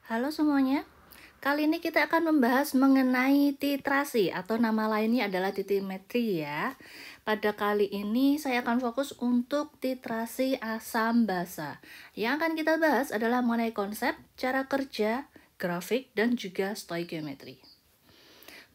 Halo semuanya, kali ini kita akan membahas mengenai titrasi atau nama lainnya adalah titimetri ya. Pada kali ini saya akan fokus untuk titrasi asam basa. Yang akan kita bahas adalah mengenai konsep, cara kerja, grafik, dan juga stoikiometri.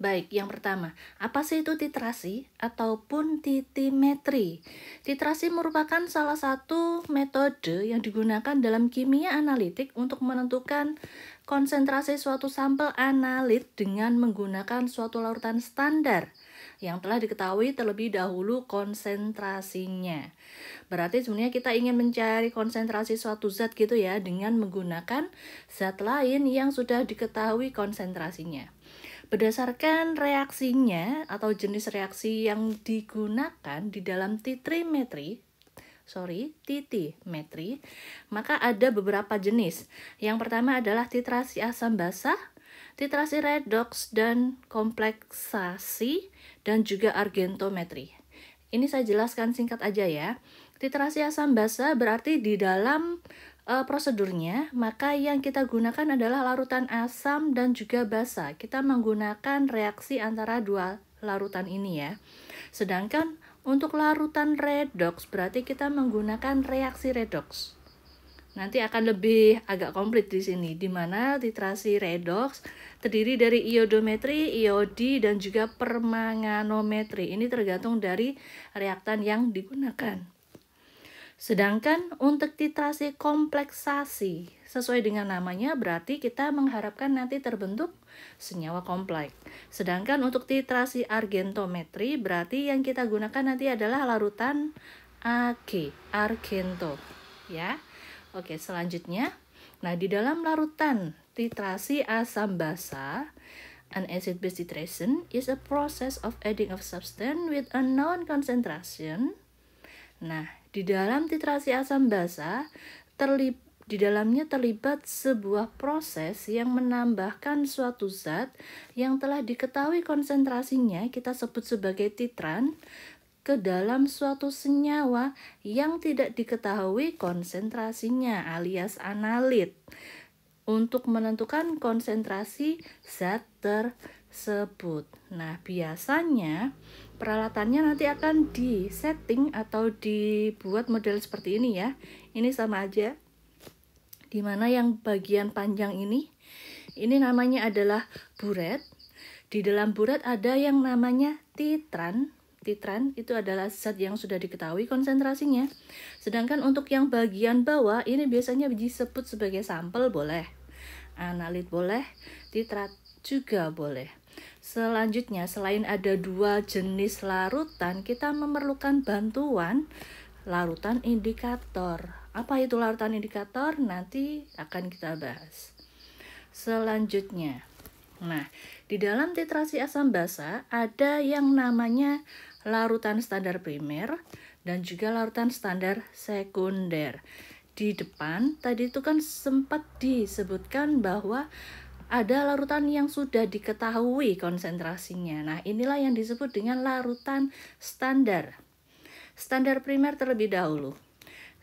Baik, yang pertama, apa sih itu titrasi ataupun titimetri? Titrasi merupakan salah satu metode yang digunakan dalam kimia analitik untuk menentukan konsentrasi suatu sampel analit dengan menggunakan suatu larutan standar yang telah diketahui terlebih dahulu konsentrasinya. Berarti sebenarnya kita ingin mencari konsentrasi suatu zat gitu ya dengan menggunakan zat lain yang sudah diketahui konsentrasinya. Berdasarkan reaksinya atau jenis reaksi yang digunakan di dalam titimetri, maka ada beberapa jenis. Yang pertama adalah titrasi asam basa, titrasi redoks dan kompleksasi, dan juga argentometri. Ini saya jelaskan singkat aja ya. Titrasi asam basa berarti di dalam prosedurnya, maka yang kita gunakan adalah larutan asam dan juga basa. Kita menggunakan reaksi antara dua larutan ini ya. Sedangkan untuk larutan redoks berarti kita menggunakan reaksi redoks. Nanti akan lebih agak komplit di sini, di mana titrasi redoks terdiri dari iodometri, iodi, dan juga permanganometri. Ini tergantung dari reaktan yang digunakan. Sedangkan untuk titrasi kompleksasi, sesuai dengan namanya berarti kita mengharapkan nanti terbentuk senyawa kompleks. Sedangkan untuk titrasi argentometri berarti yang kita gunakan nanti adalah larutan Ag, argento. Ya. Oke, selanjutnya. Nah, di dalam larutan titrasi asam basa, an acid-base titration is a process of adding of substance with a known concentration. Nah, di dalam titrasi asam basa, di dalamnya terlibat sebuah proses yang menambahkan suatu zat yang telah diketahui konsentrasinya, kita sebut sebagai titran, ke dalam suatu senyawa yang tidak diketahui konsentrasinya alias analit untuk menentukan konsentrasi zat tersebut. Nah, biasanya peralatannya nanti akan di-setting atau dibuat model seperti ini ya. Ini sama aja. Dimana yang bagian panjang ini namanya adalah buret. Di dalam buret ada yang namanya titran. Titran itu adalah zat yang sudah diketahui konsentrasinya. Sedangkan untuk yang bagian bawah ini biasanya disebut sebagai sampel boleh, analit boleh, titrat juga boleh. Selanjutnya, selain ada dua jenis larutan, kita memerlukan bantuan larutan indikator. Apa itu larutan indikator? Nanti akan kita bahas. Selanjutnya, nah, di dalam titrasi asam basa ada yang namanya larutan standar primer dan juga larutan standar sekunder. Di depan tadi itu kan sempat disebutkan bahwa ada larutan yang sudah diketahui konsentrasinya. Nah, inilah yang disebut dengan larutan standar. Standar primer terlebih dahulu.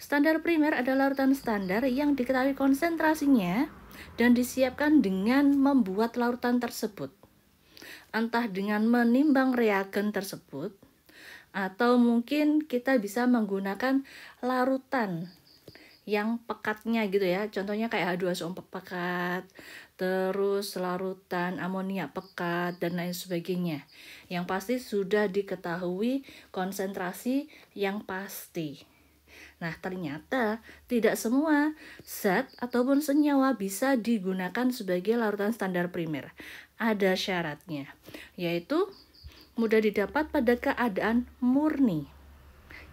Standar primer adalah larutan standar yang diketahui konsentrasinya dan disiapkan dengan membuat larutan tersebut. Entah dengan menimbang reagen tersebut, atau mungkin kita bisa menggunakan larutan yang pekatnya gitu ya. Contohnya kayak H2SO4 pekat, terus larutan amonia pekat, dan lain sebagainya. Yang pasti sudah diketahui konsentrasi yang pasti. Nah, ternyata tidak semua zat ataupun senyawa bisa digunakan sebagai larutan standar primer. Ada syaratnya, yaitu mudah didapat pada keadaan murni.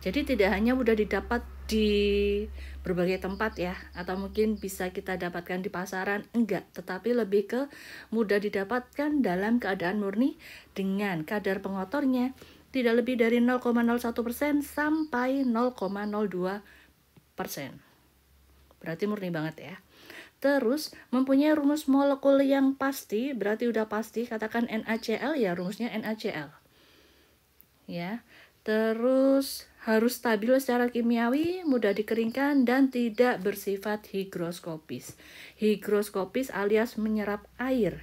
Jadi tidak hanya mudah didapat di berbagai tempat ya, atau mungkin bisa kita dapatkan di pasaran, enggak, tetapi lebih ke mudah didapatkan dalam keadaan murni dengan kadar pengotornya tidak lebih dari 0,01% sampai 0,02%. Berarti murni banget ya. Terus mempunyai rumus molekul yang pasti, berarti udah pasti, katakan NaCl ya rumusnya NaCl. Ya. Terus harus stabil secara kimiawi, mudah dikeringkan, dan tidak bersifat higroskopis. Higroskopis alias menyerap air.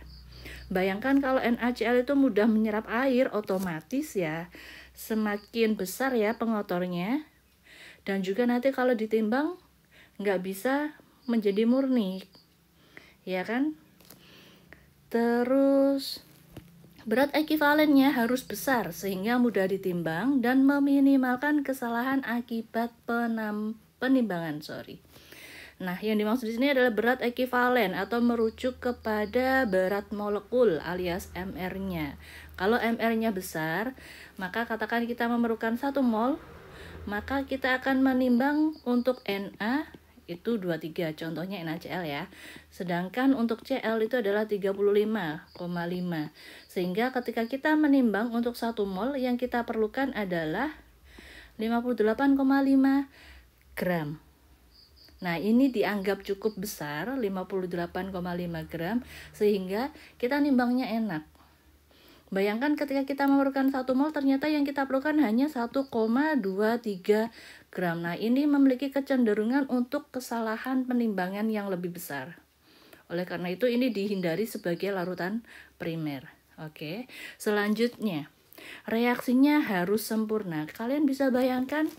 Bayangkan kalau NaCl itu mudah menyerap air, otomatis ya semakin besar ya pengotornya. Dan juga nanti kalau ditimbang nggak bisa menjadi murni, ya kan? Terus berat ekivalennya harus besar sehingga mudah ditimbang dan meminimalkan kesalahan akibat penimbangan. Nah, yang dimaksud di sini adalah berat ekivalen atau merujuk kepada berat molekul alias MR-nya. Kalau MR-nya besar, maka katakan kita memerlukan 1 mol, maka kita akan menimbang untuk Na itu 23, contohnya NaCl ya. Sedangkan untuk Cl itu adalah 35,5. Sehingga ketika kita menimbang untuk 1 mol yang kita perlukan adalah 58,5 gram. Nah, ini dianggap cukup besar, 58,5 gram, sehingga kita nimbangnya enak. Bayangkan ketika kita memerlukan 1 mol, ternyata yang kita perlukan hanya 1,23 gram. Nah, ini memiliki kecenderungan untuk kesalahan penimbangan yang lebih besar. Oleh karena itu, ini dihindari sebagai larutan primer. Oke, selanjutnya, reaksinya harus sempurna. Kalian bisa bayangkan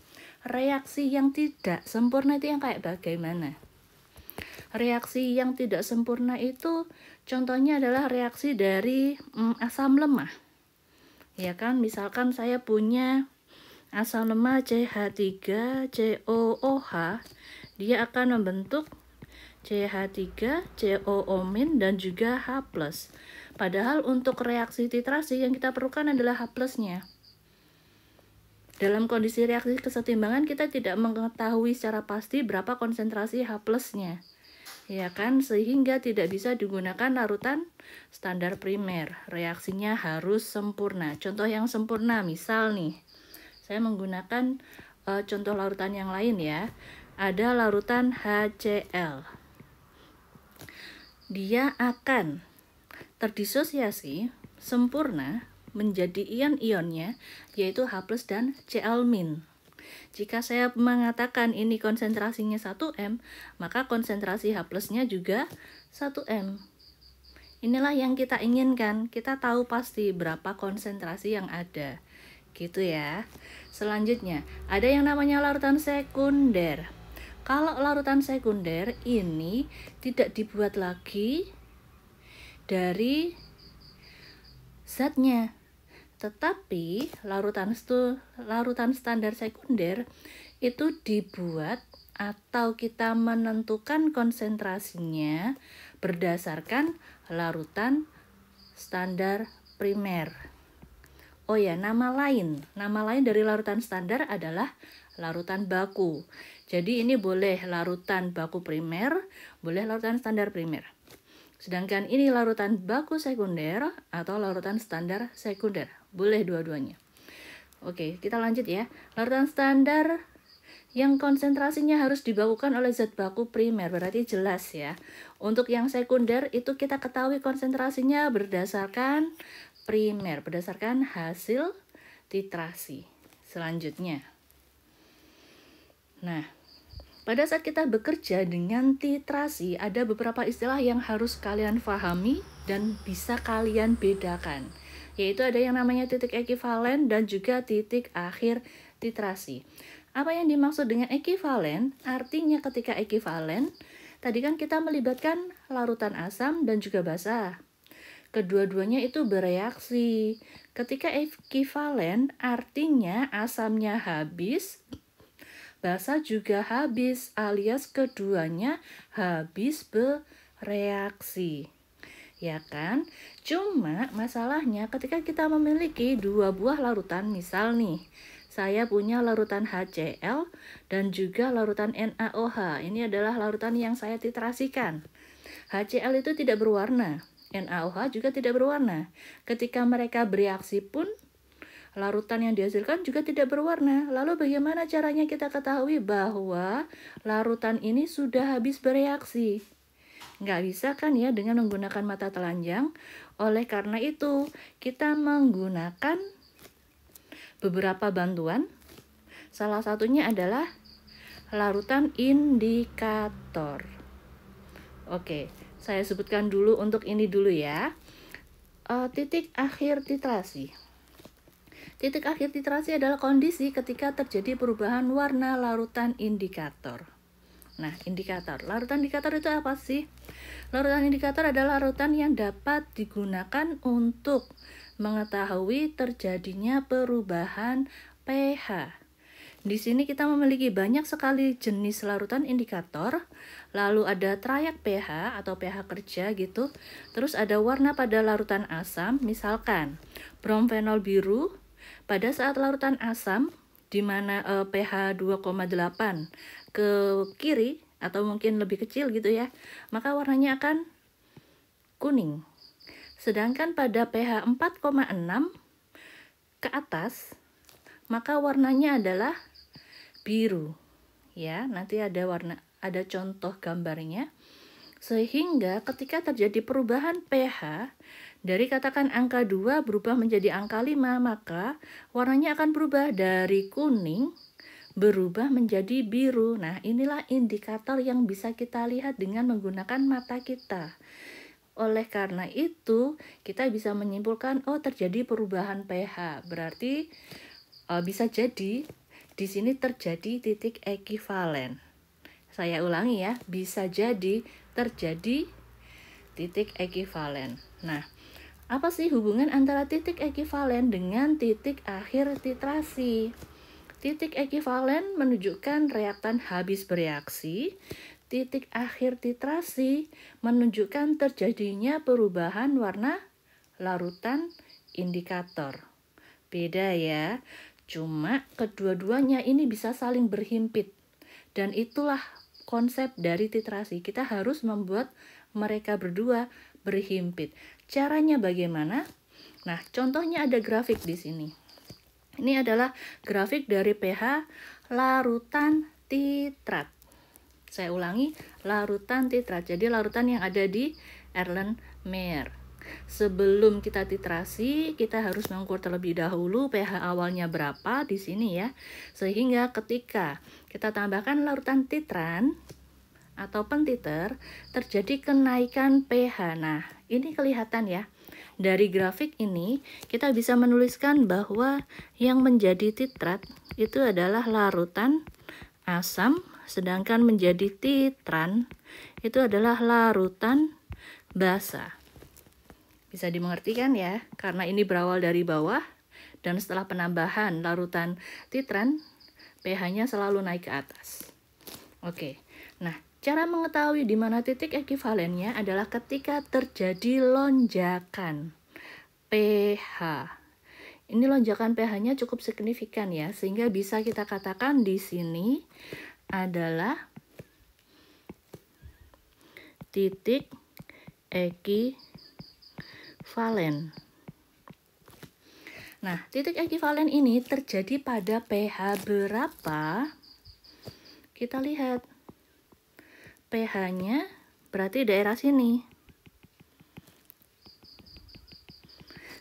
reaksi yang tidak sempurna itu yang kayak bagaimana? Reaksi yang tidak sempurna itu contohnya adalah reaksi dari asam lemah. Ya kan, misalkan saya punya asam lemah CH3COOH, dia akan membentuk CH3COO- dan juga H+. Padahal untuk reaksi titrasi yang kita perlukan adalah H+-nya. Dalam kondisi reaksi kesetimbangan kita tidak mengetahui secara pasti berapa konsentrasi H+-nya. Ya kan, sehingga tidak bisa digunakan larutan standar primer. Reaksinya harus sempurna. Contoh yang sempurna, misal nih, saya menggunakan contoh larutan yang lain ya. Ada larutan HCl. Dia akan terdisosiasi sempurna menjadi ion-ionnya, yaitu H+ dan Cl-. Jika saya mengatakan ini konsentrasinya 1M, maka konsentrasi H+-nya juga 1M. Inilah yang kita inginkan. Kita tahu pasti berapa konsentrasi yang ada. Gitu ya. Selanjutnya, ada yang namanya larutan sekunder. Kalau larutan sekunder ini tidak dibuat lagi dari zatnya, tetapi larutan standar sekunder itu dibuat atau kita menentukan konsentrasinya berdasarkan larutan standar primer. Oh ya, nama lain dari larutan standar adalah larutan baku. Jadi ini boleh larutan baku primer, boleh larutan standar primer. Sedangkan ini larutan baku sekunder atau larutan standar sekunder. Boleh dua-duanya. Oke, kita lanjut ya. Larutan standar yang konsentrasinya harus dibakukan oleh zat baku primer, berarti jelas ya. Untuk yang sekunder itu kita ketahui konsentrasinya berdasarkan primer, berdasarkan hasil titrasi. Selanjutnya. Nah, pada saat kita bekerja dengan titrasi, ada beberapa istilah yang harus kalian pahami dan bisa kalian bedakan. Yaitu ada yang namanya titik ekivalen dan juga titik akhir titrasi. Apa yang dimaksud dengan ekivalen? Artinya ketika ekivalen, tadi kan kita melibatkan larutan asam dan juga basa. Kedua-duanya itu bereaksi. Ketika ekivalen, artinya asamnya habis, basa juga habis, alias keduanya habis bereaksi. Ya kan? Cuma masalahnya ketika kita memiliki dua buah larutan, misal nih, saya punya larutan HCl dan juga larutan NaOH. Ini adalah larutan yang saya titrasikan. HCl itu tidak berwarna, NaOH juga tidak berwarna. Ketika mereka bereaksi pun, larutan yang dihasilkan juga tidak berwarna. Lalu bagaimana caranya kita ketahui bahwa larutan ini sudah habis bereaksi? Nggak bisa kan ya dengan menggunakan mata telanjang. Oleh karena itu, kita menggunakan beberapa bantuan. Salah satunya adalah larutan indikator. Oke, saya sebutkan dulu untuk ini dulu ya. Titik akhir titrasi. Titik akhir titrasi adalah kondisi ketika terjadi perubahan warna larutan indikator. Nah, indikator. Larutan indikator itu apa sih? Larutan indikator adalah larutan yang dapat digunakan untuk mengetahui terjadinya perubahan pH. Di sini kita memiliki banyak sekali jenis larutan indikator. Lalu ada triac pH atau pH kerja gitu. Terus ada warna pada larutan asam, misalkan bromfenol biru. Pada saat larutan asam, di mana pH 2,8 ke kiri atau mungkin lebih kecil gitu ya, maka warnanya akan kuning. Sedangkan pada pH 4,6 ke atas, maka warnanya adalah biru. Ya, nanti ada contoh gambarnya. Sehingga ketika terjadi perubahan pH dari katakan angka 2 berubah menjadi angka 5, maka warnanya akan berubah dari kuning berubah menjadi biru. Nah, inilah indikator yang bisa kita lihat dengan menggunakan mata kita. Oleh karena itu, kita bisa menyimpulkan terjadi perubahan pH. Berarti bisa jadi di sini terjadi titik ekivalen. Saya ulangi ya, bisa jadi terjadi titik ekivalen. Nah, apa sih hubungan antara titik ekivalen dengan titik akhir titrasi? Titik ekivalen menunjukkan reaktan habis bereaksi. Titik akhir titrasi menunjukkan terjadinya perubahan warna larutan indikator. Beda ya, cuma kedua-duanya ini bisa saling berhimpit. Dan itulah konsep dari titrasi. Kita harus membuat mereka berdua berhimpit. Caranya bagaimana? Nah, contohnya ada grafik di sini. Ini adalah grafik dari pH larutan titrat. Saya ulangi, larutan titrat. Jadi larutan yang ada di Erlenmeyer. Sebelum kita titrasi, kita harus mengukur terlebih dahulu pH awalnya berapa di sini ya. Sehingga ketika kita tambahkan larutan titran atau pentiter, terjadi kenaikan pH. Nah, ini kelihatan ya. Dari grafik ini, kita bisa menuliskan bahwa yang menjadi titrat itu adalah larutan asam, sedangkan menjadi titran itu adalah larutan basa. Bisa dimengerti kan ya, karena ini berawal dari bawah dan setelah penambahan larutan titran, pH-nya selalu naik ke atas. Oke, nah cara mengetahui di mana titik ekivalennya adalah ketika terjadi lonjakan pH. Ini lonjakan pH-nya cukup signifikan ya, sehingga bisa kita katakan di sini adalah titik ekivalen. Nah, titik ekivalen ini terjadi pada pH berapa? Kita lihat. pH-nya berarti daerah sini.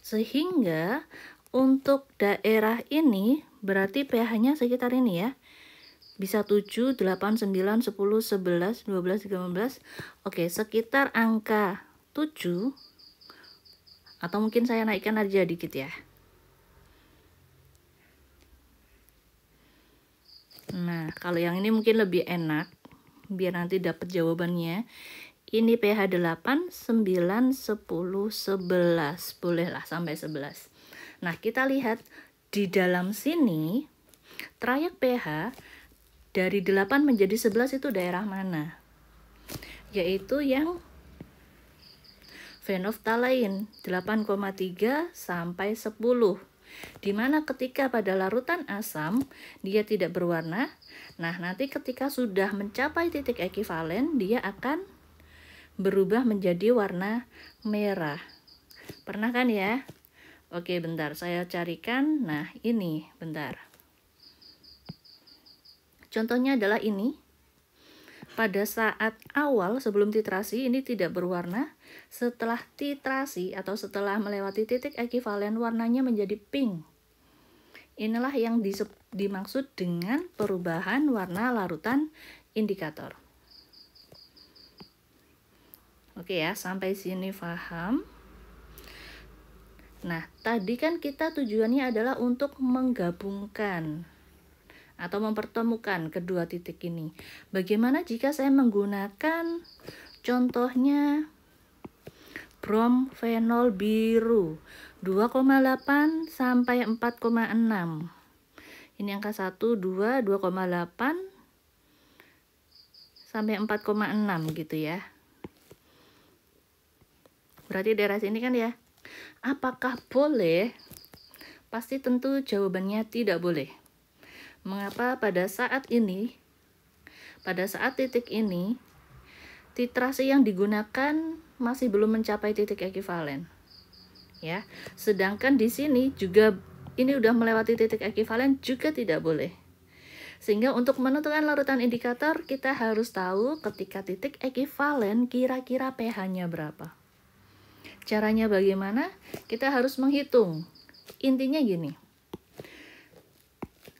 Sehingga untuk daerah ini berarti pH-nya sekitar ini ya. Bisa 7, 8, 9, 10, 11, 12, 13. Oke, sekitar angka 7. Atau mungkin saya naikkan aja dikit ya. Nah, kalau yang ini mungkin lebih enak, biar nanti dapat jawabannya. Ini pH 8, 9, 10, 11. Bolehlah sampai 11. Nah, kita lihat di dalam sini, triac pH dari 8 menjadi 11 itu daerah mana? Yaitu yang phenolphthalein 8,3 sampai 10. Dimana ketika pada larutan asam dia tidak berwarna. Nah, nanti ketika sudah mencapai titik ekivalen, dia akan berubah menjadi warna merah. Pernah kan ya? Oke, bentar saya carikan. Nah, ini bentar. Contohnya adalah ini. Pada saat awal sebelum titrasi ini tidak berwarna. Setelah titrasi atau setelah melewati titik ekivalen, warnanya menjadi pink. Inilah yang dimaksud dengan perubahan warna larutan indikator. Oke ya, sampai sini paham? Nah, tadi kan kita tujuannya adalah untuk menggabungkan atau mempertemukan kedua titik ini. Bagaimana jika saya menggunakan contohnya bromfenol biru 2,8 sampai 4,6. Ini angka 1, 2, 2,8 sampai 4,6 gitu ya. Berarti daerah sini kan ya. Apakah boleh? Pasti tentu jawabannya tidak boleh. Mengapa pada saat titik ini, titrasi yang digunakan masih belum mencapai titik ekivalen. Ya, sedangkan di sini juga ini udah melewati titik ekivalen juga tidak boleh. Sehingga untuk menentukan larutan indikator, kita harus tahu ketika titik ekivalen kira-kira pH-nya berapa. Caranya bagaimana? Kita harus menghitung. Intinya gini.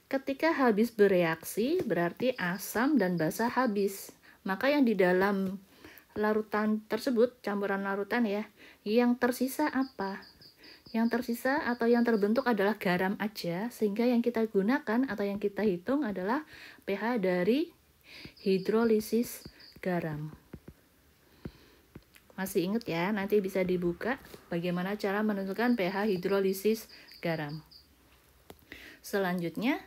Ketika habis bereaksi, berarti asam dan basa habis. Maka yang di dalam larutan tersebut, campuran larutan ya, yang tersisa apa? Yang tersisa atau yang terbentuk adalah garam aja, sehingga yang kita gunakan atau yang kita hitung adalah pH dari hidrolisis garam. Masih ingat ya, nanti bisa dibuka bagaimana cara menentukan pH hidrolisis garam. Selanjutnya,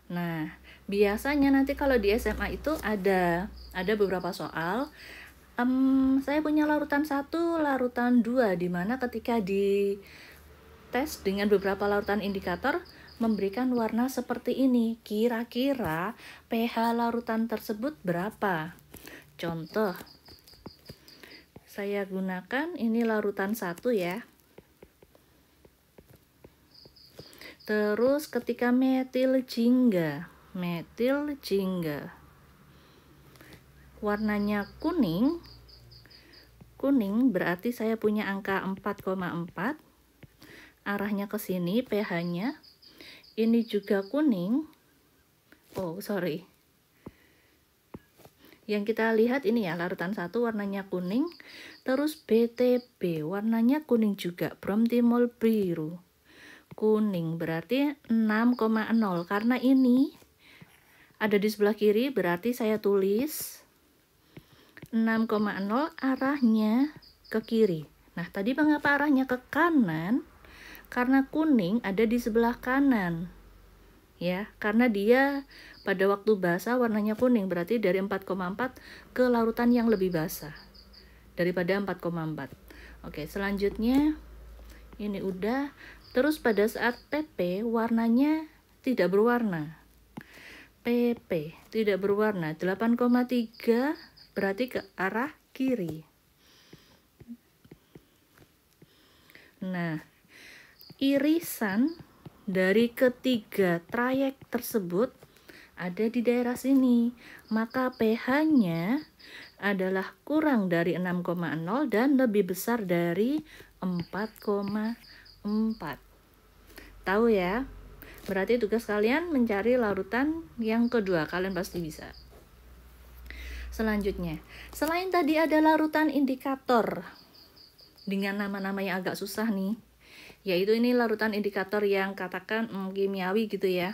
nah, biasanya nanti kalau di SMA itu ada beberapa soal. Saya punya larutan 1, larutan 2, di mana ketika di tes dengan beberapa larutan indikator memberikan warna seperti ini. Kira-kira pH larutan tersebut berapa? Contoh, saya gunakan ini larutan 1 ya. Terus ketika metil jingga warnanya kuning berarti saya punya angka 4,4, arahnya ke sini pH-nya. Ini juga kuning. Yang kita lihat ini ya, larutan 1 warnanya kuning, terus BTB warnanya kuning juga, bromtimol biru. Kuning berarti 6,0. Karena ini ada di sebelah kiri, berarti saya tulis 6,0 arahnya ke kiri. Nah, tadi mengapa arahnya ke kanan? Karena kuning ada di sebelah kanan. Ya, karena dia pada waktu basah warnanya kuning, berarti dari 4,4 ke larutan yang lebih basah daripada 4,4. Oke, selanjutnya ini udah. Terus pada saat PP warnanya tidak berwarna. PP tidak berwarna, 8,3 berarti ke arah kiri. Nah, irisan dari ketiga trayek tersebut ada di daerah sini. Maka pH-nya adalah kurang dari 6,0 dan lebih besar dari 4,4. Tahu ya? Berarti tugas kalian mencari larutan yang kedua. Kalian pasti bisa. Selanjutnya, selain tadi ada larutan indikator dengan nama-nama yang agak susah nih, yaitu ini larutan indikator yang katakan kimiawi gitu ya.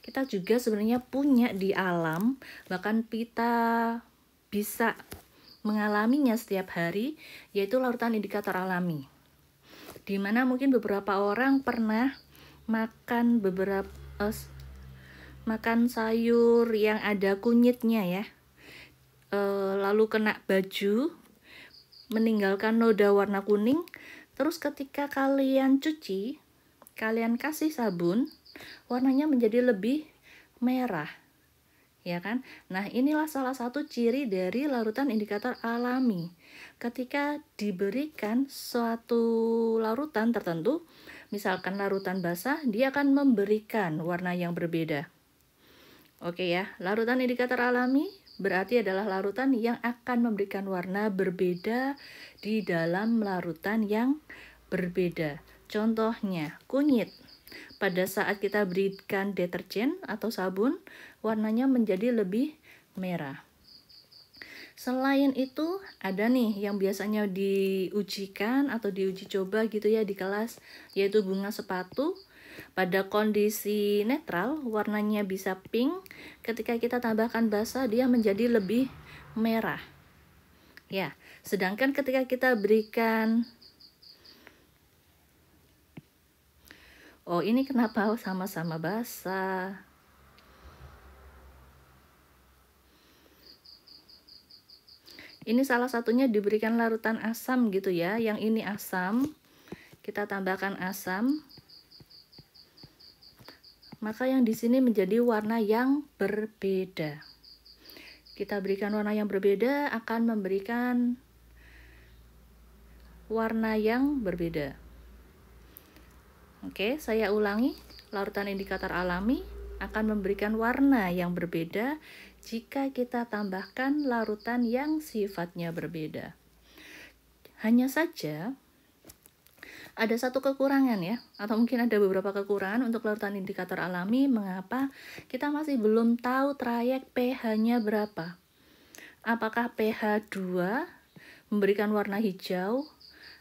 Kita juga sebenarnya punya di alam, bahkan kita bisa mengalaminya setiap hari, yaitu larutan indikator alami. Dimana mungkin beberapa orang pernah makan sayur yang ada kunyitnya ya, lalu kena baju, meninggalkan noda warna kuning. Terus ketika kalian cuci, kalian kasih sabun, warnanya menjadi lebih merah, ya kan? Nah, inilah salah satu ciri dari larutan indikator alami. Ketika diberikan suatu larutan tertentu, misalkan larutan basah, dia akan memberikan warna yang berbeda. Oke ya, larutan indikator alami berarti adalah larutan yang akan memberikan warna berbeda di dalam larutan yang berbeda. Contohnya, kunyit. pada saat kita berikan deterjen atau sabun, warnanya menjadi lebih merah. Selain itu, ada nih yang biasanya diujikan atau diuji coba gitu ya di kelas, yaitu bunga sepatu. Pada kondisi netral, warnanya bisa pink. Ketika kita tambahkan basa, dia menjadi lebih merah. Ya, sedangkan ketika kita berikan ini kenapa sama-sama basah? Ini salah satunya diberikan larutan asam gitu ya. Yang ini asam, kita tambahkan asam. Maka yang di sini menjadi warna yang berbeda. Kita berikan warna yang berbeda akan memberikan warna yang berbeda. Oke, saya ulangi. Larutan indikator alami akan memberikan warna yang berbeda jika kita tambahkan larutan yang sifatnya berbeda. Hanya saja ada satu kekurangan ya, atau mungkin ada beberapa kekurangan untuk larutan indikator alami. Mengapa? Kita masih belum tahu trayek pH-nya berapa. Apakah pH 2 memberikan warna hijau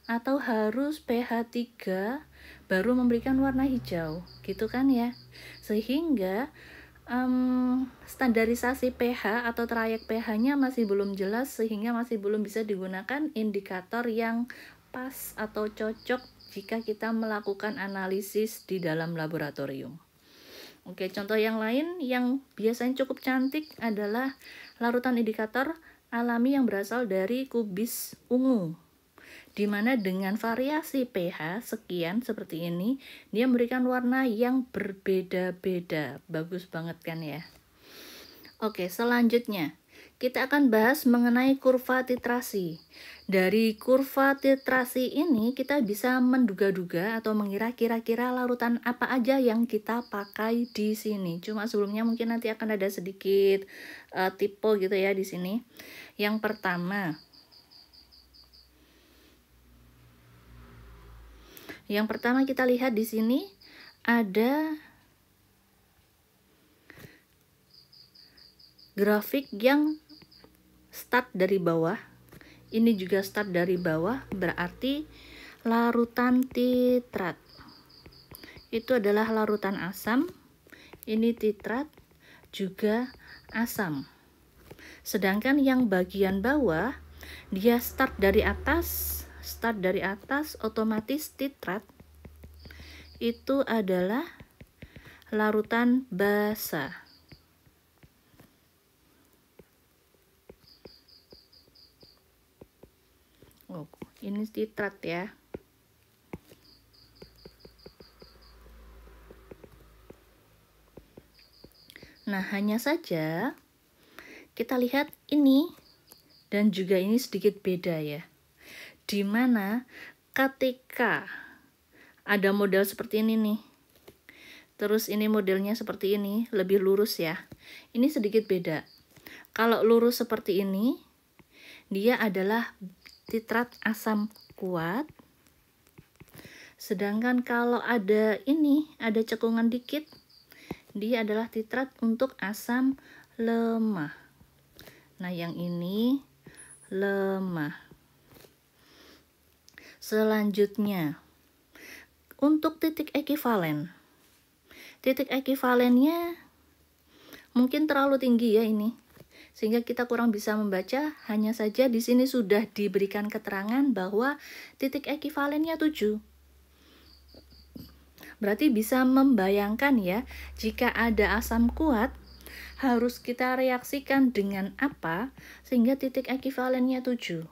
atau harus pH 3 baru memberikan warna hijau, gitu kan ya. Sehingga standarisasi pH atau trayek pH-nya masih belum jelas, sehingga masih belum bisa digunakan indikator yang pas atau cocok jika kita melakukan analisis di dalam laboratorium. Oke, contoh yang lain yang biasanya cukup cantik adalah larutan indikator alami yang berasal dari kubis ungu, di mana dengan variasi pH sekian seperti ini, dia memberikan warna yang berbeda-beda. Bagus banget kan ya? Oke, selanjutnya kita akan bahas mengenai kurva titrasi. Dari kurva titrasi ini kita bisa menduga-duga atau mengira kira-kira larutan apa aja yang kita pakai di sini. Cuma sebelumnya mungkin nanti akan ada sedikit tipe gitu ya di sini. Yang pertama kita lihat di sini ada grafik yang start dari bawah. Ini juga start dari bawah, berarti larutan titrat. Itu adalah larutan asam. Ini titrat juga asam. Sedangkan yang bagian bawah dia start dari atas, otomatis titrat itu adalah larutan basa. Ini titrat ya. Nah, hanya saja kita lihat ini dan juga ini sedikit beda ya. Dimana ketika ada model seperti ini nih, terus ini modelnya seperti ini, lebih lurus ya. Ini sedikit beda. Kalau lurus seperti ini, dia adalah titrat asam kuat. Sedangkan kalau ada ini, ada cekungan dikit, dia adalah titrat untuk asam lemah. Nah, yang ini lemah. Selanjutnya, untuk titik ekivalen. Titik ekivalennya mungkin terlalu tinggi ya ini, sehingga kita kurang bisa membaca. Hanya saja di sini sudah diberikan keterangan bahwa titik ekivalennya 7. Berarti bisa membayangkan ya, jika ada asam kuat, harus kita reaksikan dengan apa sehingga titik ekivalennya 7.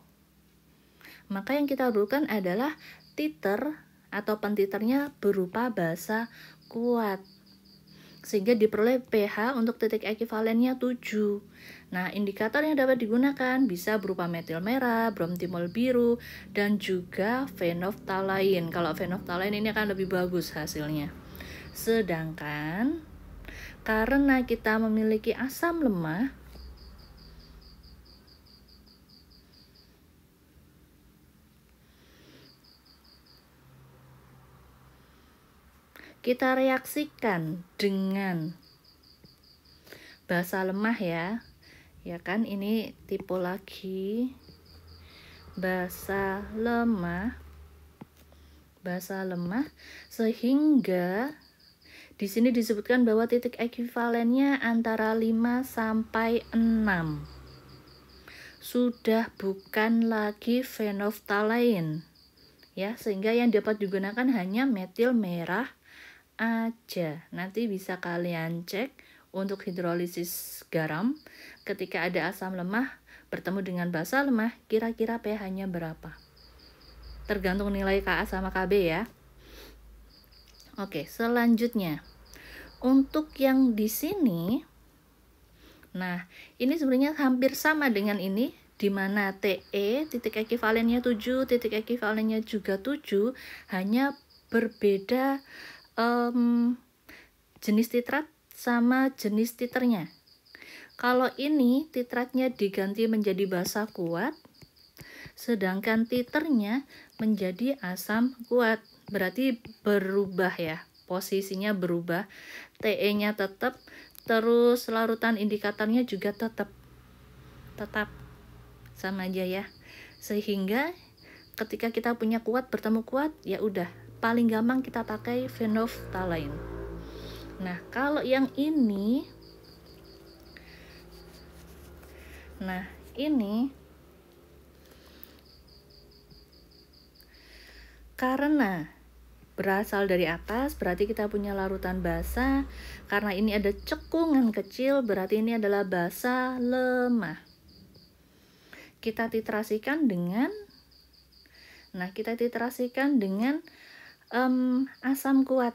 Maka yang kita perlukan adalah titer atau pentiternya berupa basa kuat, sehingga diperoleh pH untuk titik ekivalennya 7. Nah, indikator yang dapat digunakan bisa berupa metil merah, bromtimol biru, dan juga fenoftalain. Kalau fenoftalain ini akan lebih bagus hasilnya. Sedangkan karena kita memiliki asam lemah, kita reaksikan dengan basa lemah ya. Ya kan, ini tipe lagi basa lemah, sehingga di sini disebutkan bahwa titik ekuivalennya antara 5 sampai 6. Sudah bukan lagi phenolphthalein ya, sehingga yang dapat digunakan hanya metil merah aja. Nanti bisa kalian cek untuk hidrolisis garam, ketika ada asam lemah bertemu dengan basa lemah, kira-kira pH-nya berapa? Tergantung nilai Ka sama Kb ya. Oke, selanjutnya untuk yang di sini, nah ini sebenarnya hampir sama dengan ini, di mana Te titik ekuivalennya 7, titik ekuivalennya juga 7, hanya berbeda jenis titrat sama jenis titernya. Kalau ini titratnya diganti menjadi basa kuat, sedangkan titernya menjadi asam kuat. Berarti berubah ya, posisinya berubah. Te-nya tetap, terus larutan indikatornya juga tetap sama aja ya. Sehingga ketika kita punya kuat bertemu kuat, ya udah paling gampang kita pakai phenolphthalein. Nah, kalau yang ini, karena berasal dari atas, berarti kita punya larutan basa. Karena ini ada cekungan kecil, berarti ini adalah basa lemah. Kita titrasikan dengan asam kuat,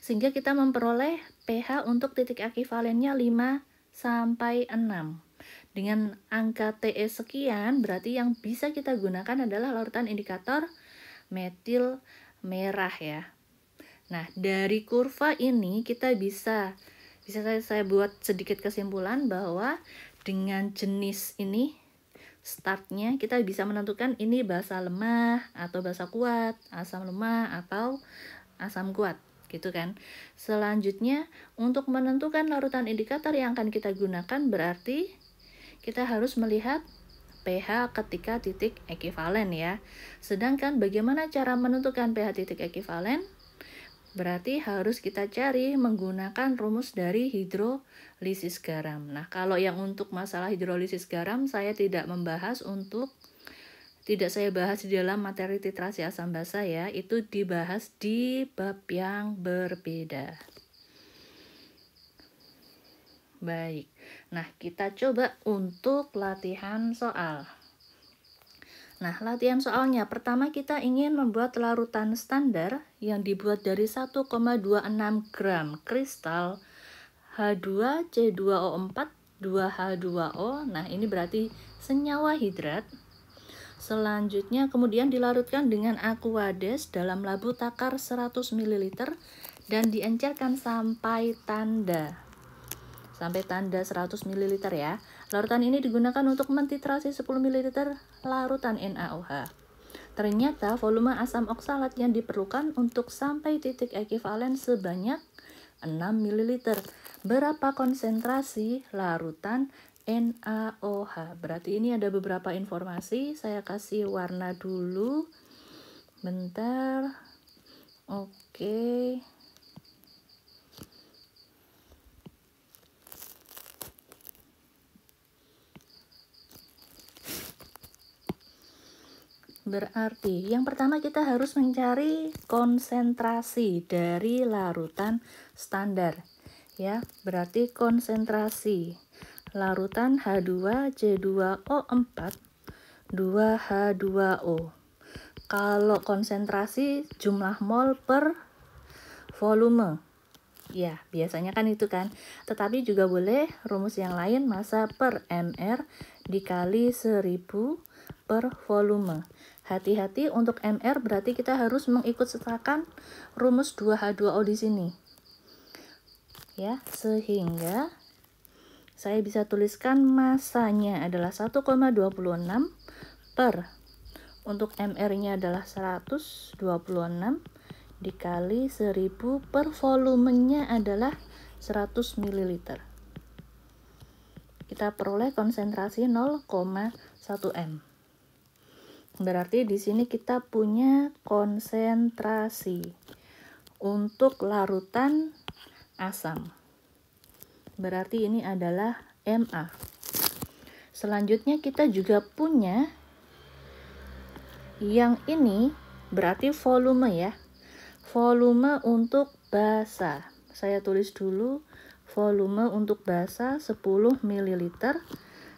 sehingga kita memperoleh pH untuk titik ekuivalennya 5 sampai 6. Dengan angka Te sekian, berarti yang bisa kita gunakan adalah larutan indikator metil merah ya. Nah, dari kurva ini kita bisa saya buat sedikit kesimpulan bahwa dengan jenis ini, startnya kita bisa menentukan ini basa lemah atau basa kuat, asam lemah atau asam kuat, gitu kan. Selanjutnya, untuk menentukan larutan indikator yang akan kita gunakan, berarti kita harus melihat pH ketika titik ekuivalen ya. Sedangkan bagaimana cara menentukan pH titik ekuivalen? Berarti harus kita cari menggunakan rumus dari hidrolisis garam. Nah, kalau yang untuk masalah hidrolisis garam saya tidak saya bahas di dalam materi titrasi asam basa ya. Itu dibahas di bab yang berbeda. Baik, nah kita coba untuk latihan soal. Nah, latihan soalnya, pertama kita ingin membuat larutan standar yang dibuat dari 1,26 gram kristal H2C2O4 2H2O. Nah, ini berarti senyawa hidrat. Selanjutnya kemudian dilarutkan dengan aquades dalam labu takar 100 ml dan diencerkan sampai tanda 100 ml ya. Larutan ini digunakan untuk mentitrasi 10 ml larutan NaOH. Ternyata volume asam oksalat yang diperlukan untuk sampai titik ekuivalen sebanyak 6 ml. Berapa konsentrasi larutan NaOH? Berarti ini ada beberapa informasi, saya kasih warna dulu. Bentar. Oke. Berarti yang pertama kita harus mencari konsentrasi dari larutan standar ya. Berarti konsentrasi larutan H2C2O4 2H2O. Kalau konsentrasi jumlah mol per volume. Ya, biasanya kan itu kan. Tetapi juga boleh rumus yang lain, massa per mR dikali 1000 per volume. Hati-hati untuk mR berarti kita harus mengikut sertakan rumus 2H2O di sini. Ya, sehingga saya bisa tuliskan masanya adalah 1,26 per, untuk mR-nya adalah 126 dikali 1000 per volumenya adalah 100 ml. Kita peroleh konsentrasi 0,1 m. Berarti di sini kita punya konsentrasi untuk larutan asam. Berarti ini adalah Ma. Selanjutnya kita juga punya yang ini, berarti volume ya. Volume untuk basa. Saya tulis dulu volume untuk basa 10 ml.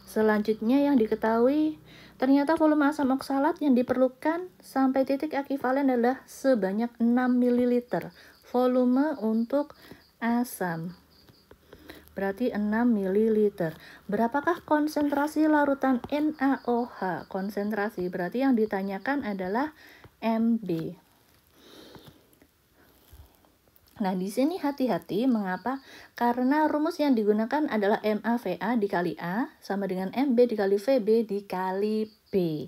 Selanjutnya yang diketahui, ternyata volume asam oksalat yang diperlukan sampai titik ekivalen adalah sebanyak 6 ml. Volume untuk asam. Berarti 6 ml. Berapakah konsentrasi larutan NaOH? Konsentrasi berarti yang ditanyakan adalah Mb. Nah, di sini hati-hati, mengapa? Karena rumus yang digunakan adalah MaVa dikali A sama dengan Mb dikali Vb dikali B.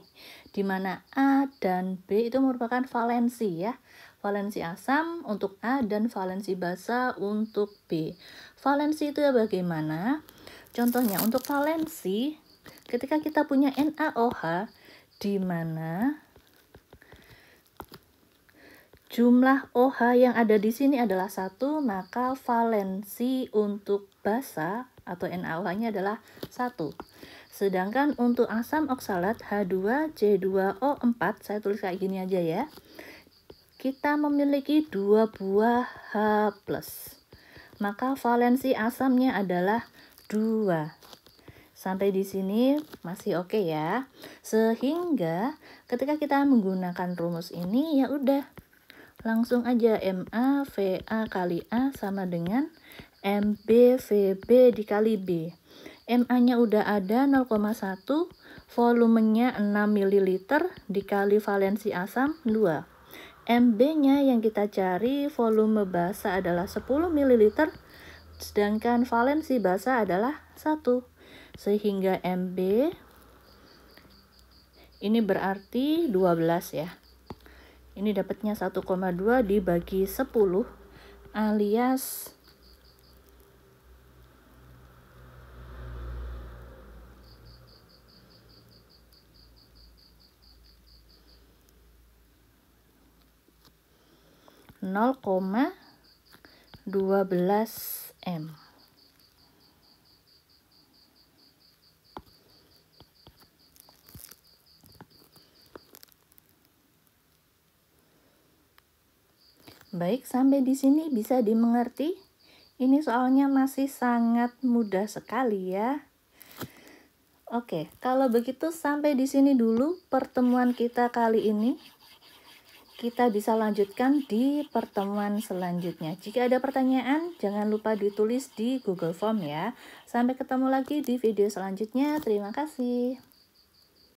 Di mana A dan B itu merupakan valensi ya. Valensi asam untuk A dan valensi basa untuk B. Valensi itu ya bagaimana? Contohnya untuk valensi, ketika kita punya NaOH, di mana jumlah OH yang ada di sini adalah 1, maka valensi untuk basa atau NaOH-nya adalah 1. Sedangkan untuk asam oksalat H2C2O4, saya tulis kayak gini aja ya. Kita memiliki 2 buah H+. Maka valensi asamnya adalah 2. Sampai di sini masih oke ya. Sehingga ketika kita menggunakan rumus ini ya udah langsung aja MaVa kali A sama dengan MbVb dikali B. Ma-nya udah ada 0,1, volumenya 6 ml dikali valensi asam 2. Mb-nya yang kita cari volume basa adalah 10 ml, sedangkan valensi basa adalah 1. Sehingga Mb ini berarti 12 ya. Ini dapatnya 1,2 dibagi 10 alias 0,12 M. Baik, sampai di sini bisa dimengerti? Ini soalnya masih sangat mudah sekali ya. Oke, kalau begitu sampai di sini dulu pertemuan kita kali ini. Kita bisa lanjutkan di pertemuan selanjutnya. Jika ada pertanyaan, jangan lupa ditulis di Google Form ya. Sampai ketemu lagi di video selanjutnya. Terima kasih.